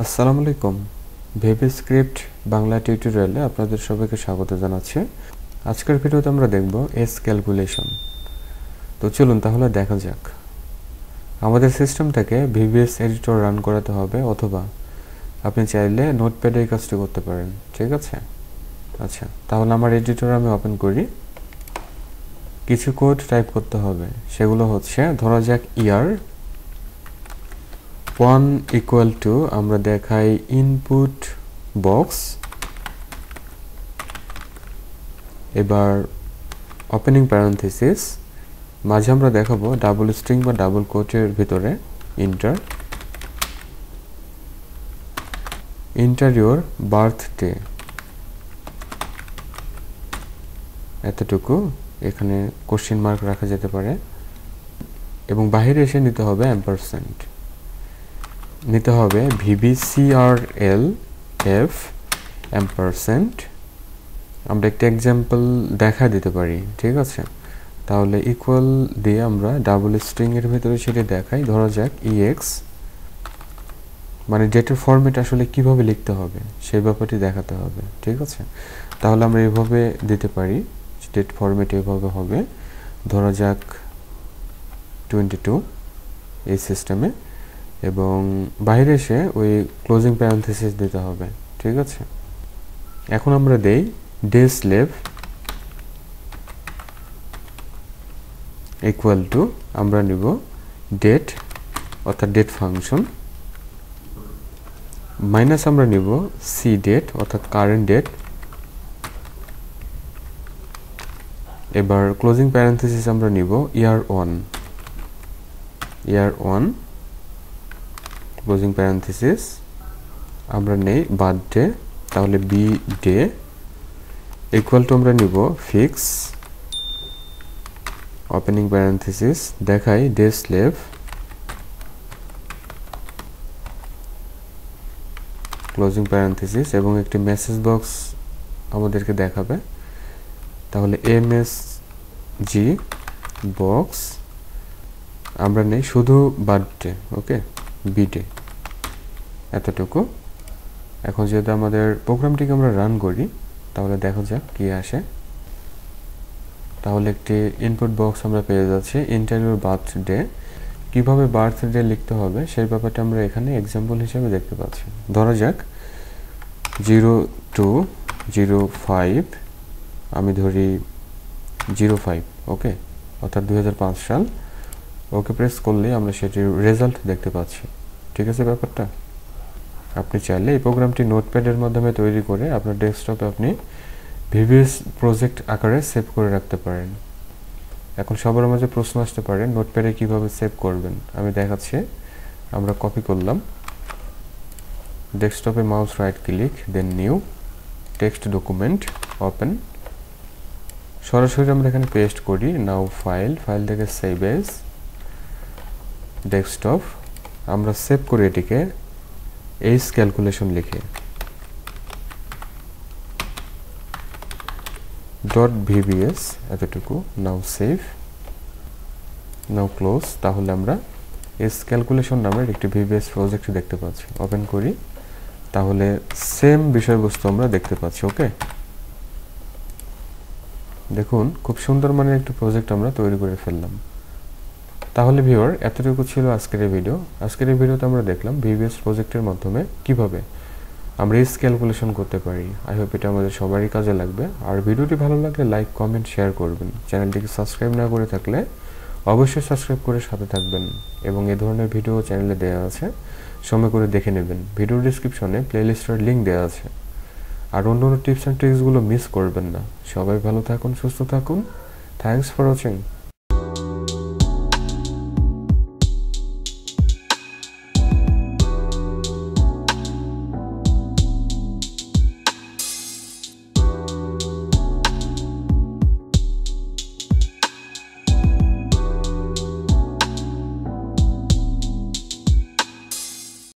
আসসালামু আলাইকুম VBScript বাংলা টিউটোরিয়ালে আপনাদের সবাইকে স্বাগত জানাচ্ছি। আজকের ভিডিওতে আমরা দেখব এস ক্যালকুলেশন। তো চলুন তাহলে দেখা যাক। আমাদের সিস্টেম থেকে VBS এডিটর রান করাতে হবে, অথবা আপনি চাইলে নোটপ্যাডে এই কাজটি করতে পারেন। ঠিক আছে? আচ্ছা, তাহলে আমার এডিটর আমি ওপেন করি। কিছু কোড টাইপ করতে হবে, সেগুলো হচ্ছে ধরা যাক ইয়ার 1 equal to আমরা দেখাই ইনপুট বক্স। এবার ওপেনিং প্যারেনথেসিস, মাঝে আমরা দেখাবো ডাবল স্ট্রিং বা ডাবল কোটের ভিতরে ইন্টার ইওর বার্থডে, এতটুকু। এখানে কোশ্চেন মার্ক রাখা যেতে পারে, এবং বাইরে এসে নিতে হবে অ্যাম্পারস্যান্ড, নিতে হবে VBCRLF অ্যাম্পারস্যান্ড। আমরা একটা এক্সাম্পল দেখা দিতে পারি, ঠিক আছে? তাহলে ইকুয়াল দিয়ে আমরা ডাবল স্ট্রিং এর ভিতরে সেটা দেখাই। ধরা যাক EX, মানে ডেটার ফরম্যাট আসলে কিভাবে লিখতে হবে সেই ব্যাপারটি দেখাতে হবে, ঠিক আছে? তাহলে আমরা এভাবে দিতে পারি, ডেট ফরম্যাট এভাবে হবে। ধরা যাক 22 এই সিস্টেমে, এবং বাইরে এসে ওই ক্লোজিং প্যারেনথেসিস দিতে হবে, ঠিক আছে? এখন আমরা দেই ডে স্লেভ ইকুয়াল টু, আমরা নিব ডেট অর্থাৎ ডেট ফাংশন, মাইনাস আমরা নিব সি ডেট অর্থাৎ কারেন্ট ডেট। এবার ক্লোজিং প্যারেনথেসিস আমরা নিব ইয়ার 1 ক্লোজিং প্যারেনথেসিস, আমরা নেই বার্থডে, তাহলে বি ডে ইকুয়াল টু আমরা নিব ফিক্স ওপেনিং প্যারেনথেসিস, দেখাই ডে স্লেভ ক্লোজিং প্যারেনথেসিস, এবং একটি মেসেজ বক্স আমাদেরকে দেখাবে। তাহলে MSG বক্স, আমরা নেই শুধু বার্থডে, ওকে, বিডে, এতটুকু। এখন যেহেতু আমাদের প্রোগ্রামটিকে আমরা রান করি, তাহলে দেখা যাক কি আসে। তাহলে একটি ইনপুট বক্স আমরা পেয়ে যাচ্ছি ইন্টারভিউ বার্থডে। কিভাবে বার্থডে লিখতে হবে সেই ব্যাপারটা আমরা এখানে এক্সাম্পল হিসেবে দেখতে পাচ্ছি। ধরা যাক 0205, আমি ধরি 05, ওকে, অর্থাৎ 2005 সাল। ওকে প্রেস করলে আমরা সেটির রেজাল্ট দেখতে পাচ্ছি, ঠিক আছে ব্যাপারটা? আপনি চাইলে এই প্রোগ্রামটি নোটপ্যাডের মাধ্যমে তৈরি করে আপনার ডেস্কটপে আপনি VBS প্রজেক্ট আকারে সেভ করে রাখতে পারেন। এখন সবার মাঝে প্রশ্ন আসতে পারে নোটপ্যাডে কিভাবে সেভ করবেন, আমি দেখাচ্ছি। আমরা কপি করলাম, ডেস্কটপে মাউস রাইট ক্লিক, দেন নিউ টেক্সট ডকুমেন্ট, ওপেন। সরাসরি আমরা এখানে পেস্ট করি। নাও ফাইল থেকে সেভ এজ ডেস্কটপ, আমরা সেভ করে এটিকে এস ক্যালকুলেশন লিখে .VBS, এতটুকু। নাও সেভ, নাও ক্লোজ। তাহলে আমরা এস ক্যালকুলেশন নামের একটি VBS প্রজেক্ট দেখতে পাচ্ছি। ওপেন করি, তাহলে সেম বিষয়বস্তু আমরা দেখতে পাচ্ছি, ওকে। দেখুন খুব সুন্দর মানের একটি প্রজেক্ট আমরা তৈরি করে ফেললাম। তাহলে ভিউয়ার, এতটুকু ছিল আজকের এই ভিডিও। আজকের এই ভিডিওতে আমরা দেখলাম VBS প্রজেক্টের মাধ্যমে কিভাবে আমরা এস ক্যালকুলেশন করতে পারি। আই হোপ এটা আমাদের সবারই কাজে লাগবে। আর ভিডিওটি ভালো লাগলে লাইক, কমেন্ট, শেয়ার করবেন। চ্যানেলটিকে সাবস্ক্রাইব না করে থাকলে অবশ্যই সাবস্ক্রাইব করে সাথে থাকবেন, এবং এই ধরনের ভিডিও চ্যানেলে দেওয়া আছে, সময় করে দেখে নেবেন। ভিডিও ডিসক্রিপশনে প্লেলিস্টের লিঙ্ক দেওয়া আছে। আর অন্য টিপস অ্যান্ড ট্রিক্সগুলো মিস করবেন না। সবাই ভালো থাকুন, সুস্থ থাকুন। Thanks for watching.